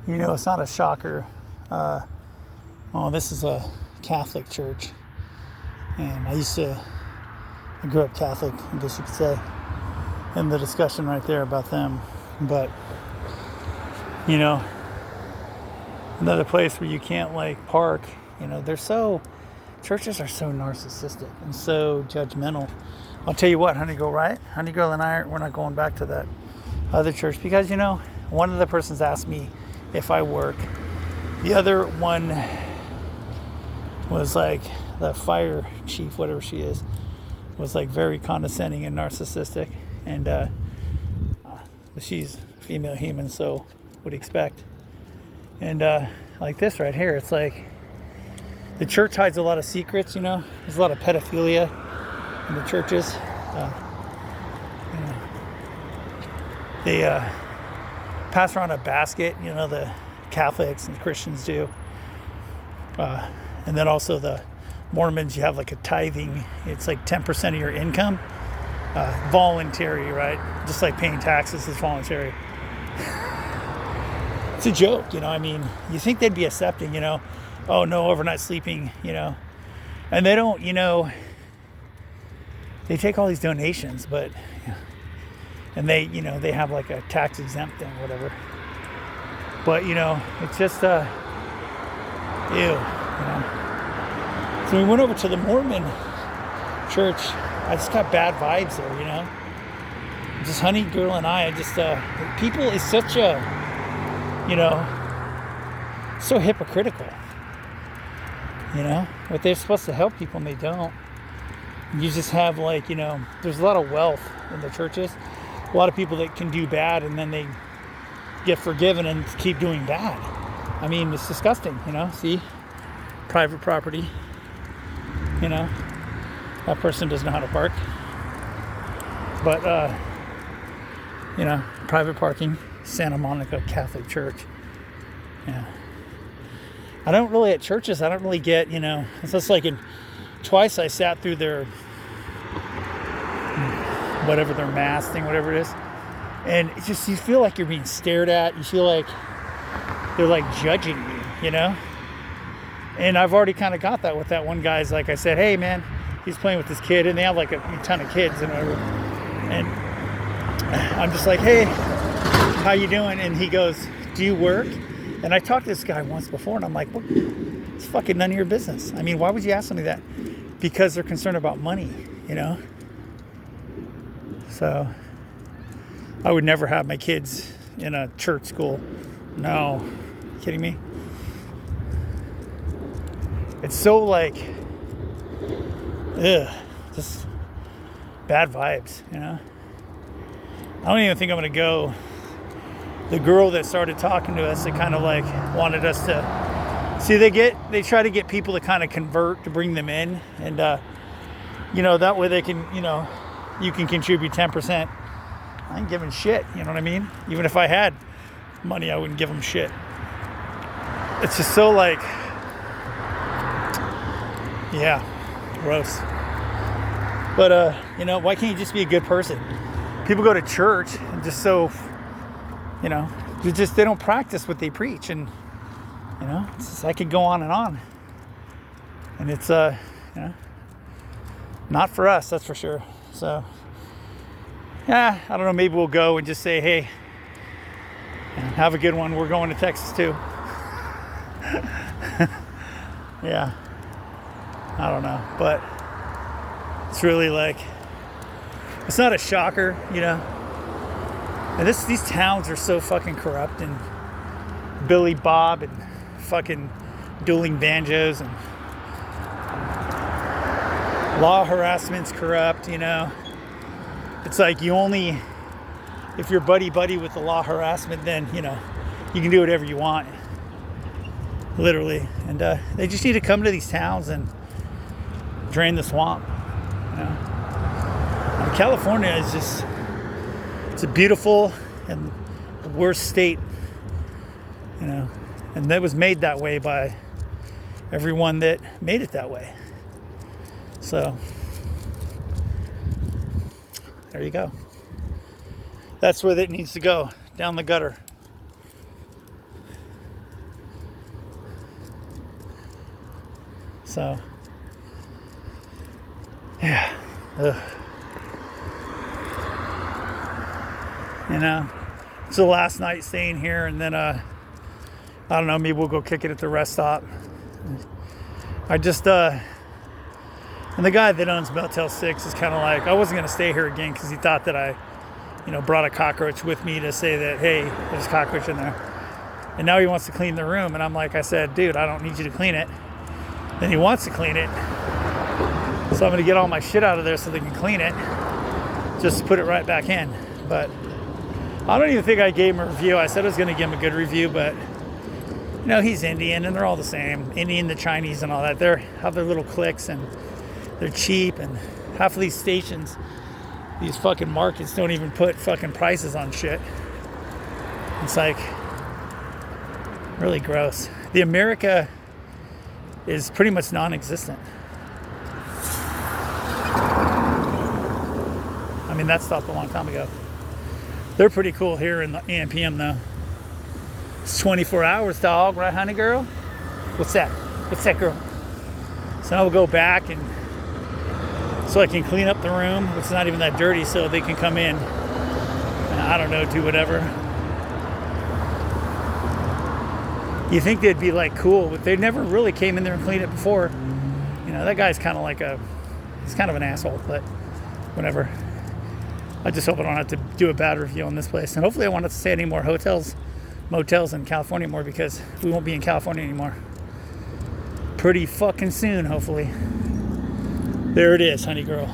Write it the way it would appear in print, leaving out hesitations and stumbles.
It's not a shocker. This is a Catholic church, and I grew up Catholic, I guess you could say, in the discussion right there about them. But, another place where you can't park, churches are so narcissistic and so judgmental. I'll tell you what, Honey Girl, right? Honey Girl and we're not going back to that other church because, one of the persons asked me if I work. The other one was the fire chief, whatever she is, was very condescending and narcissistic. And she's a female human, so would expect. And like this right here, it's the church hides a lot of secrets, There's a lot of pedophilia in the churches. They pass around a basket, the Catholics and Christians do. And then also the Mormons, you have a tithing. It's 10% of your income. Voluntary, right? Just like paying taxes is voluntary. It's a joke, you think they'd be accepting, oh, no overnight sleeping, and they don't, they take all these donations, but, and they, they have a tax exempt thing, whatever. But, it's just, ew, So we went over to the Mormon church. I just got bad vibes there, Just Honey Girl and I just, people is such a, so hypocritical. What they're supposed to help people and they don't. You just have there's a lot of wealth in the churches. A lot of people that can do bad and then they get forgiven and keep doing bad. I mean, it's disgusting, see? Private property. That person doesn't know how to park. But, private parking, Santa Monica Catholic Church. Yeah. I don't really, at churches, I don't really get, it's just twice I sat through their, whatever their mass thing, whatever it is. And it's just, you feel like you're being stared at. You feel like they're judging you, And I've already kind of got that with that one guy's, I said, hey man, he's playing with this kid, and they have a ton of kids and whatever. And I'm just hey, how you doing? And he goes, do you work? And I talked to this guy once before, and I'm like, well, it's fucking none of your business. I mean, why would you ask somebody that? Because they're concerned about money, So I would never have my kids in a church school. No. You kidding me? It's so just bad vibes, I don't even think I'm going to go. The girl that started talking to us, they kind of wanted us to see, they try to get people to kind of convert, to bring them in. And, that way they can, you can contribute 10%. I ain't giving shit. You know what I mean? Even if I had money, I wouldn't give them shit. It's just so yeah, gross. But, why can't you just be a good person? People go to church and just so, they don't practice what they preach. And, it's just, I could go on and on. And it's, not for us, that's for sure. So, yeah, I don't know, maybe we'll go and just say, hey, have a good one. We're going to Texas too. Yeah. I don't know, but it's really it's not a shocker, And these towns are so fucking corrupt, and Billy Bob and fucking dueling banjos, and law harassment's corrupt, It's you only, if you're buddy with the law harassment, then, you can do whatever you want. Literally. And they just need to come to these towns and drain the swamp. And California is just, it's a beautiful and the worst state, and that was made that way by everyone that made it that way. So there you go. That's where it needs to go, down the gutter. So, yeah. Ugh. You know, it's the last night staying here, and then I don't know, maybe we'll go kick it at the rest stop. I just and the guy that owns Motel 6 is kind of like, I wasn't going to stay here again because he thought that I, brought a cockroach with me to say that, hey, there's a cockroach in there. And now he wants to clean the room, and I'm like, I said, dude, I don't need you to clean it. Then he wants to clean it, so I'm going to get all my shit out of there so they can clean it, just put it right back in. But I don't even think I gave him a review. I said I was going to give him a good review, but he's Indian, and they're all the same. Indian, the Chinese, and all that. They have their little cliques, and they're cheap. And half of these stations, these fucking markets, don't even put fucking prices on shit. It's like really gross. The America is pretty much non-existent. I mean, that stopped a long time ago. They're pretty cool here in the AMPM though. It's 24 hours, dog, right, honey girl? What's that? What's that, girl? So now we'll go back, and so I can clean up the room. It's not even that dirty, so they can come in and, I don't know, do whatever. You think they'd be like cool, but they never really came in there and cleaned it before. That guy's kind of like he's kind of an asshole, but whatever. I just hope I don't have to do a bad review on this place. And hopefully I won't have to stay any more motels in California anymore, because we won't be in California anymore. Pretty fucking soon, hopefully. There it is, honey girl.